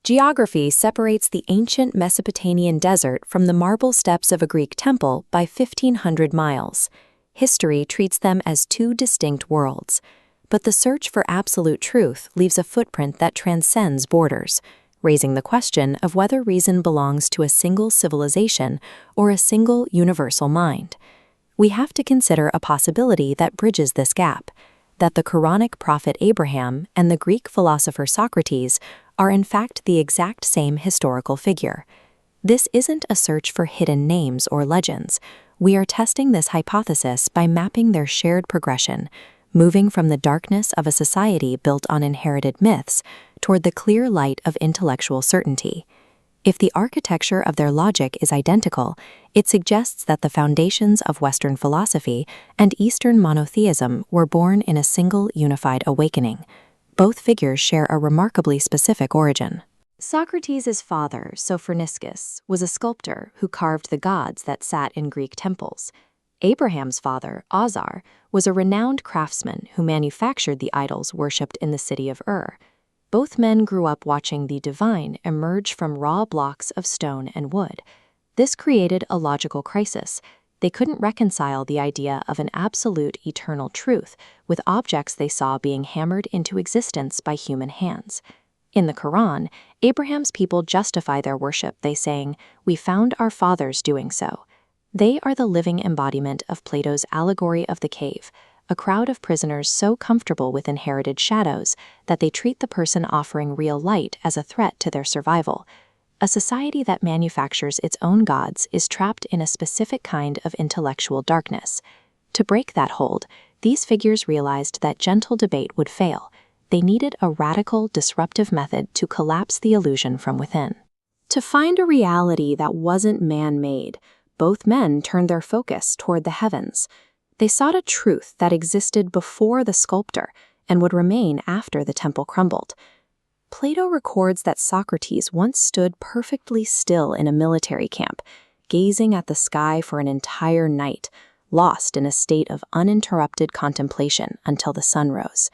Geography separates the ancient Mesopotamian desert from the marble steps of a Greek temple by 1,500 miles. History treats them as two distinct worlds. But the search for absolute truth leaves a footprint that transcends borders, raising the question of whether reason belongs to a single civilization or a single universal mind. We have to consider a possibility that bridges this gap, that the Qur'anic prophet Abraham and the Greek philosopher Socrates are in fact the exact same historical figure. This isn't a search for hidden names or legends. We are testing this hypothesis by mapping their shared progression, moving from the darkness of a society built on inherited myths toward the clear light of intellectual certainty. If the architecture of their logic is identical, it suggests that the foundations of Western philosophy and Eastern monotheism were born in a single unified awakening. Both figures share a remarkably specific origin. Socrates' father, Sophroniscus, was a sculptor who carved the gods that sat in Greek temples. Abraham's father, Azar, was a renowned craftsman who manufactured the idols worshipped in the city of Ur. Both men grew up watching the divine emerge from raw blocks of stone and wood. This created a logical crisis. They couldn't reconcile the idea of an absolute eternal truth with objects they saw being hammered into existence by human hands. In the Qur'an, Abraham's people justify their worship by saying, "We found our fathers doing so." They are the living embodiment of Plato's Allegory of the cave, a crowd of prisoners so comfortable with inherited shadows that they treat the person offering real light as a threat to their survival. A society that manufactures its own gods is trapped in a specific kind of intellectual darkness. To break that hold, these figures realized that gentle debate would fail. They needed a radical, disruptive method to collapse the illusion from within. To find a reality that wasn't man-made, both men turned their focus toward the heavens. They sought a truth that existed before the sculptor and would remain after the temple crumbled. Plato records that Socrates once stood perfectly still in a military camp, gazing at the sky for an entire night, lost in a state of uninterrupted contemplation until the sun rose.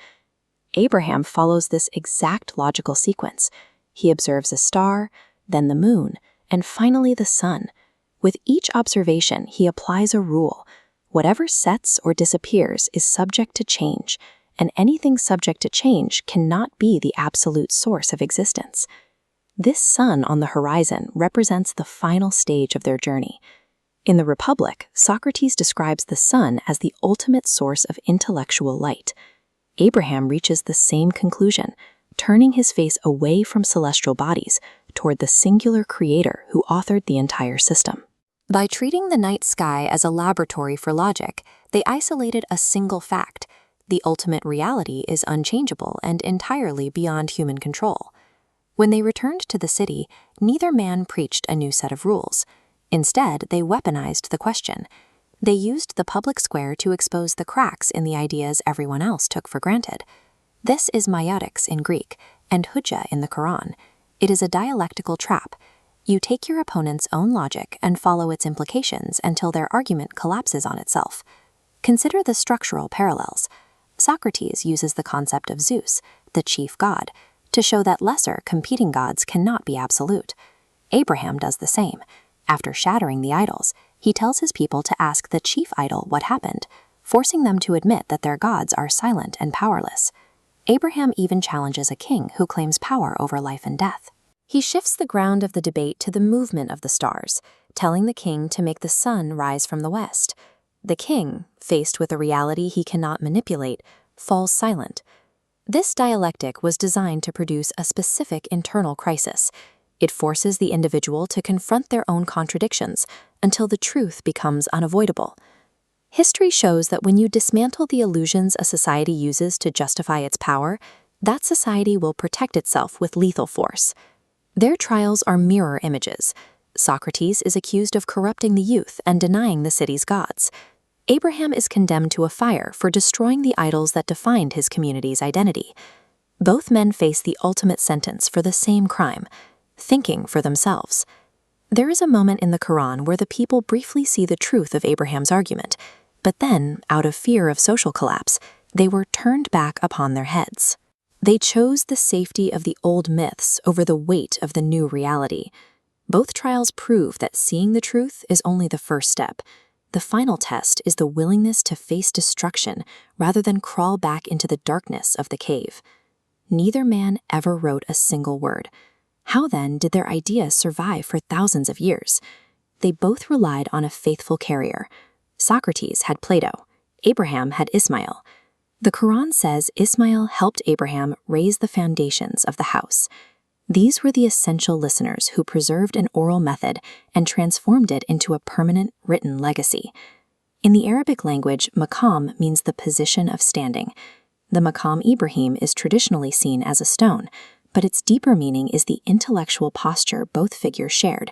Abraham follows this exact logical sequence. He observes a star, then the moon, and finally the sun. With each observation, he applies a rule. Whatever sets or disappears is subject to change, and anything subject to change cannot be the absolute source of existence. This sun on the horizon represents the final stage of their journey. In the Republic, Socrates describes the sun as the ultimate source of intellectual light. Abraham reaches the same conclusion, turning his face away from celestial bodies toward the singular creator who authored the entire system. By treating the night sky as a laboratory for logic, they isolated a single fact. The ultimate reality is unchangeable and entirely beyond human control. When they returned to the city, neither man preached a new set of rules. Instead, they weaponized the question. They used the public square to expose the cracks in the ideas everyone else took for granted. This is maieutic in Greek and hujja in the Qur'an. It is a dialectical trap. You take your opponent's own logic and follow its implications until their argument collapses on itself. Consider the structural parallels. Socrates uses the concept of Zeus, the chief god, to show that lesser, competing gods cannot be absolute. Abraham does the same. After shattering the idols, he tells his people to ask the chief idol what happened, forcing them to admit that their gods are silent and powerless. Abraham even challenges a king who claims power over life and death. He shifts the ground of the debate to the movement of the stars, telling the king to make the sun rise from the west. The king, faced with a reality he cannot manipulate, falls silent. This dialectic was designed to produce a specific internal crisis. It forces the individual to confront their own contradictions until the truth becomes unavoidable. History shows that when you dismantle the illusions a society uses to justify its power, that society will protect itself with lethal force. Their trials are mirror images. Socrates is accused of corrupting the youth and denying the city's gods. Abraham is condemned to a fire for destroying the idols that defined his community's identity. Both men face the ultimate sentence for the same crime, thinking for themselves. There is a moment in the Qur'an where the people briefly see the truth of Abraham's argument, but then, out of fear of social collapse, they were turned back upon their heads. They chose the safety of the old myths over the weight of the new reality. Both trials prove that seeing the truth is only the first step. The final test is the willingness to face destruction rather than crawl back into the darkness of the cave. Neither man ever wrote a single word. How then did their ideas survive for thousands of years? They both relied on a faithful carrier. Socrates had Plato. Abraham had Ismail. The Qur'an says Ismail helped Abraham raise the foundations of the house. These were the essential listeners who preserved an oral method and transformed it into a permanent written legacy. In the Arabic language, maqam means the position of standing. The Maqam Ibrahim is traditionally seen as a stone, but its deeper meaning is the intellectual posture both figures shared,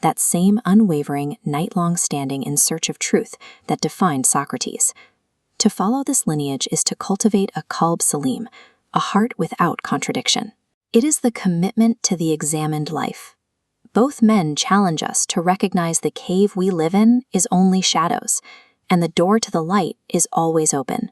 that same unwavering, night-long standing in search of truth that defined Socrates. To follow this lineage is to cultivate a qalb salim, a heart without contradiction. It is the commitment to the examined life. Both men challenge us to recognize the cave we live in is only shadows, and the door to the light is always open.